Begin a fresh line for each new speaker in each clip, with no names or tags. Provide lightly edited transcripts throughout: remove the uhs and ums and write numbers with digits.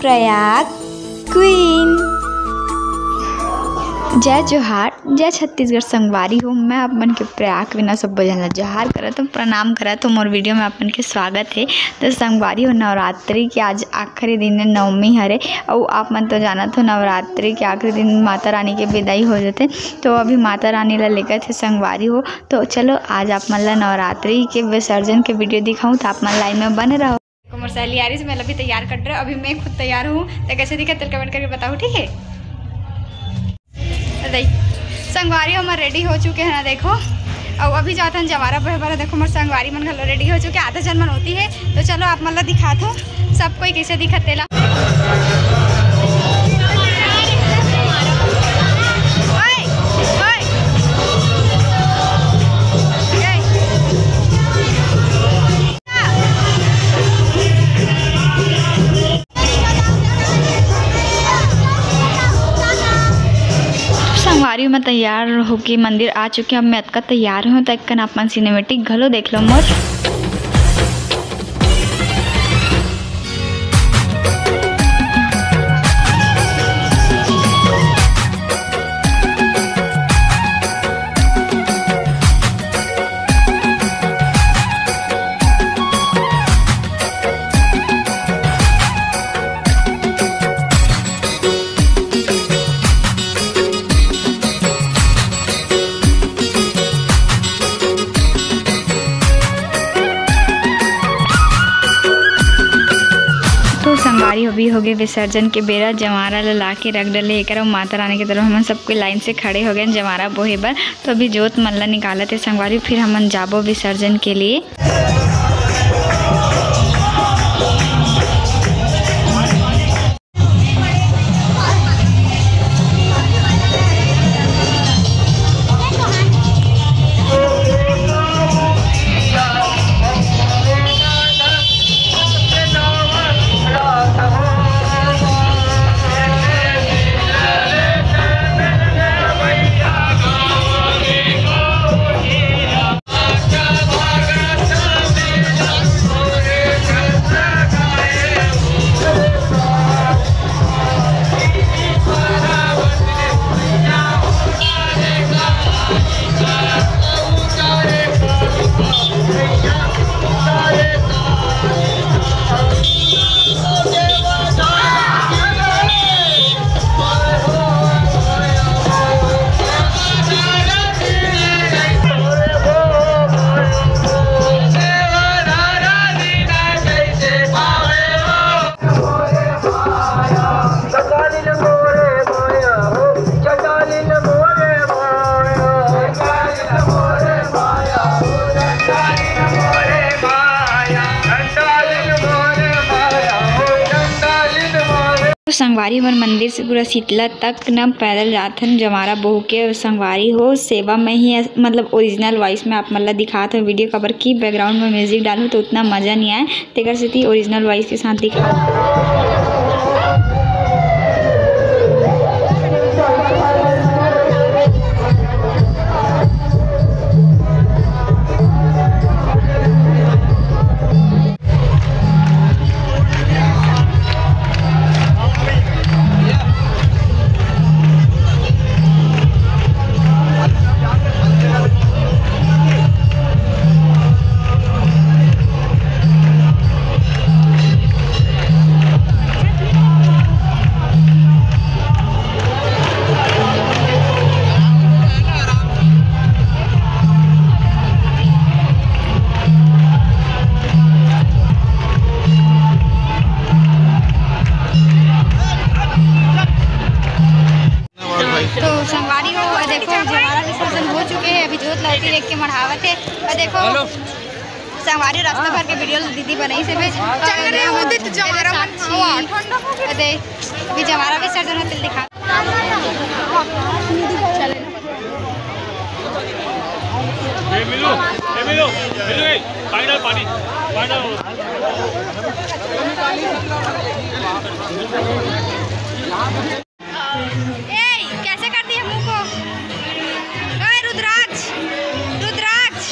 Prayag queen. जय जोहार, जय छत्तीसगढ़ संगवारी हो। मैं अपन के प्रयाग क्वीन सब बजन जोहार करा तो प्रणाम करा तो मोर वीडियो में अपन के स्वागत है। तो संगवारी हो नवरात्रि के आज आखिरी दिन नवमी हरे और आप मन तो जानत हो नवरात्रि के आखिरी दिन माता रानी के विदाई हो जाते। तो अभी माता रानी ला लेकर थे संगवारी हो। तो चलो आज आप मन ला नवरात्रि के विसर्जन के वीडियो दिखाऊँ तो आप मन लाइन में बने रहो। कुमार सहेली आ रही मैं अभी तैयार कर रहा हूँ। अभी मैं खुद तैयार हूँ तो कैसे दिखा तो कमेंट करके बताओ, ठीक है। संगवारी हम रेडी हो चुके हैं ना, देखो। और अभी जाते हैं जवारा बहे देखो हमारे संगवारी मन घलो रेडी हो चुके, आधा जन मन होती है। तो चलो आप मतलब दिखा दो सब कोई कैसे दिखते ला। संगवारी में तैयार होके मंदिर आ चुके हैं। अब मैं अतका तैयार हूँ तो एक अपन सिनेमेटिक घलो देख लो मोर। संगवारी अभी हो गए विसर्जन के बेरा, जमारा ला के रख डले एक माता रानी की तरफ हम सबको लाइन से खड़े हो गए जमारा बोहे बर। तो अभी जोत मल्ला निकालते संगवारी, फिर हम जाबो विसर्जन के लिए। संगवारी हमारे मंदिर से पूरा शीतला तक न पैदल जाथन जमारा बहू के। संगवारी हो सेवा में ही मतलब ओरिजिनल वॉइस में आप मतलब दिखाते हो वीडियो कवर की बैकग्राउंड में म्यूजिक डालूँ तो उतना मज़ा नहीं आए, तेकर से थी ओरिजिनल वॉइस के साथ दिखा। तो संगवारी हो देखो जमारा विसर्जन हो चुके हैं। अभी जोत लड़की देख के मढ़ावत है और देखो संगवारी रास्ता भर के वीडियो दीदी बनाई से भी जमारा विसर्जन होते दिखा।
मिलो
कैसे करती है मुंह को? रुद्राक्ष, रुद्राक्ष,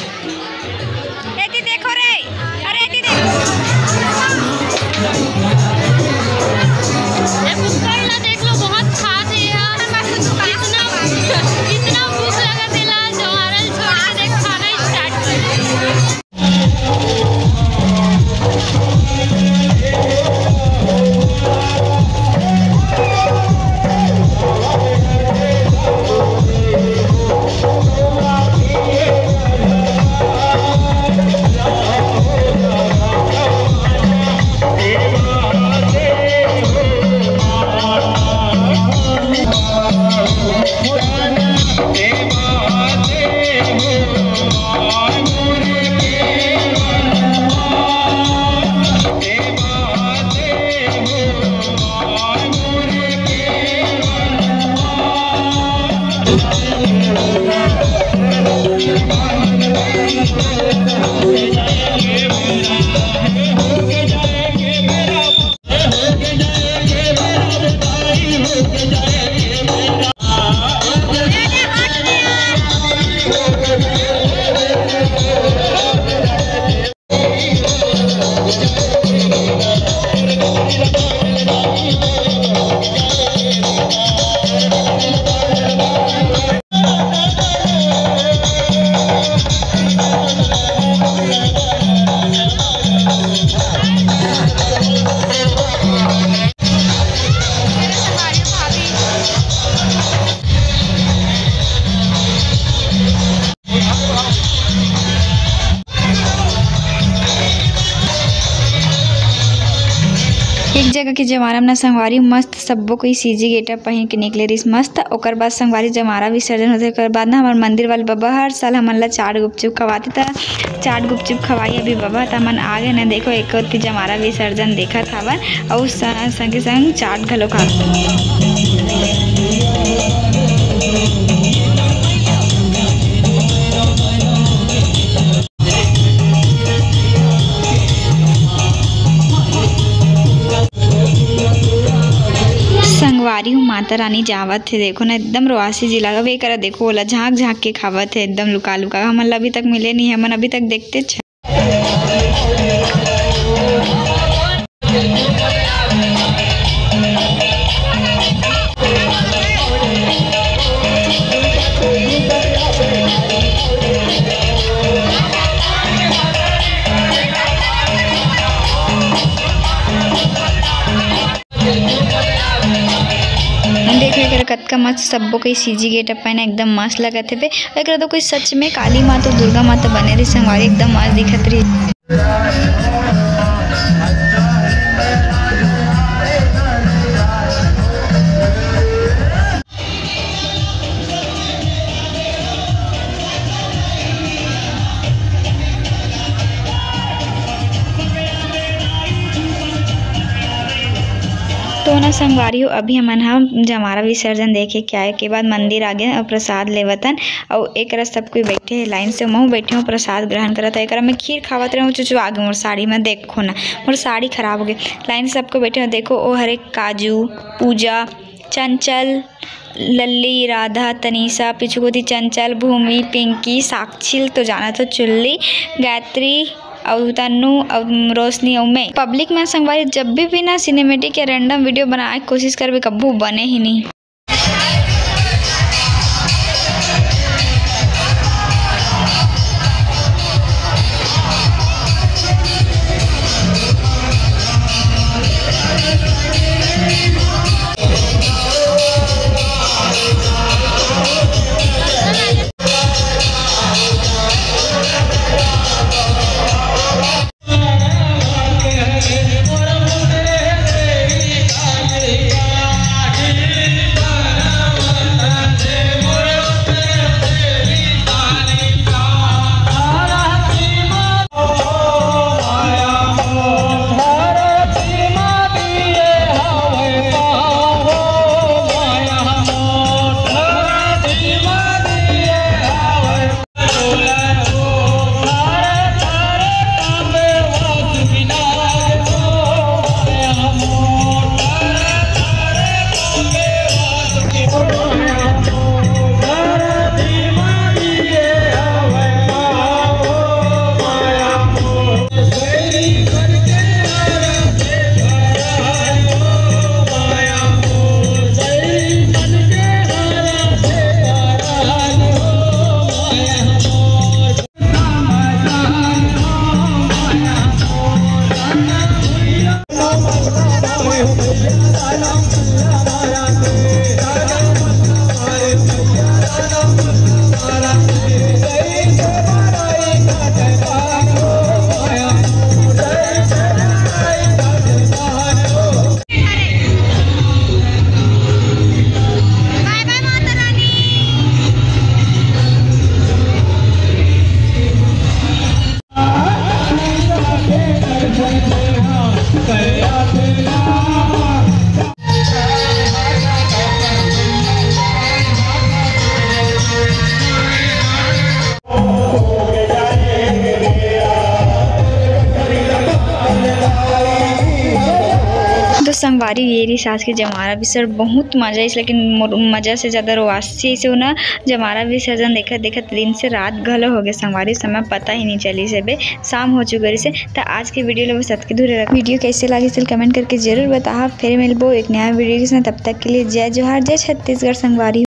एती देखो रे, अरे एती देखो। देख लो, बहुत खास है यार। इतना भूख लगा दिला जवाहरल छोड़ के खाना स्टार्ट कर। एक जगह के जमारा में संगवारी मस्त सब्बो कोई सीजी गेटअप पहन के निकले रही मस्त। ओकर बाद संगवारी जमारा विसर्जन होते ओकर बाद ना हमारे मंदिर वाले बाबा हर साल हमन ला चाट गुपचुप खवाते था। चाट गुपचुप खवाई अभी बाबा त मन आगे न देखो एक होती जमारा विसर्जन देखा था और उस संगे संग चाट घलो खा। संगवारी हूँ माता रानी जावत थे देखो ना एकदम रोआसी जिला वे करा देखो ओला झाँक झाँक के खावत है एकदम लुका लुका। हमन अभी तक मिले नहीं, हमन अभी तक देखते छ। देखो कतका मस्त सब्बो कोई सीजी गेटअप पहने एकदम मस्त लगत है। एक तो कोई सच में काली माँ तो दुर्गा माँ तो बने रही संगवारी एकदम मस्त दिखत रही। तो ना संगवारी हो अभी हमन हम जमारा विसर्जन देखे के आए के बाद मंदिर आ गए और प्रसाद लेवतन और एक रस सब कोई बैठे है लाइन से महू बैठे हो प्रसाद ग्रहण करत है। एक में खीर खावत रहे चुचु आगे मोर साड़ी में देखो ना मोर साड़ी खराब हो गई। लाइन से सबको बैठे हो देखो ओ हरे काजू पूजा चंचल लल्ली राधा तनीसा पिछुगोती चंचल भूमि पिंकी साक्षिल तो जाना तो चुल्ली गायत्री और तन्नू और रोशनी और मैं पब्लिक में संगवारी जब भी ना सिनेमेटिक या रैंडम वीडियो बनाए कोशिश करबे कब्बू बने ही नहीं। संगवारी ये रही सास के जमारा विसर्जन बहुत मजा इस, लेकिन मजा से ज़्यादा रोआसी से ना जमारा विसर्जन देखत देखत दिन से रात घलो हो गए संगवारी, समय पता ही नहीं चली से बे शाम हो चुके से। तो आज के वीडियो लोग सत के धुरे वीडियो कैसे लगी सिल कमेंट करके जरूर बताओ। फिर मिलबो एक नया वीडियो के साथ, तब तक के लिए जय जोहार, जय छत्तीसगढ़ संगवारी।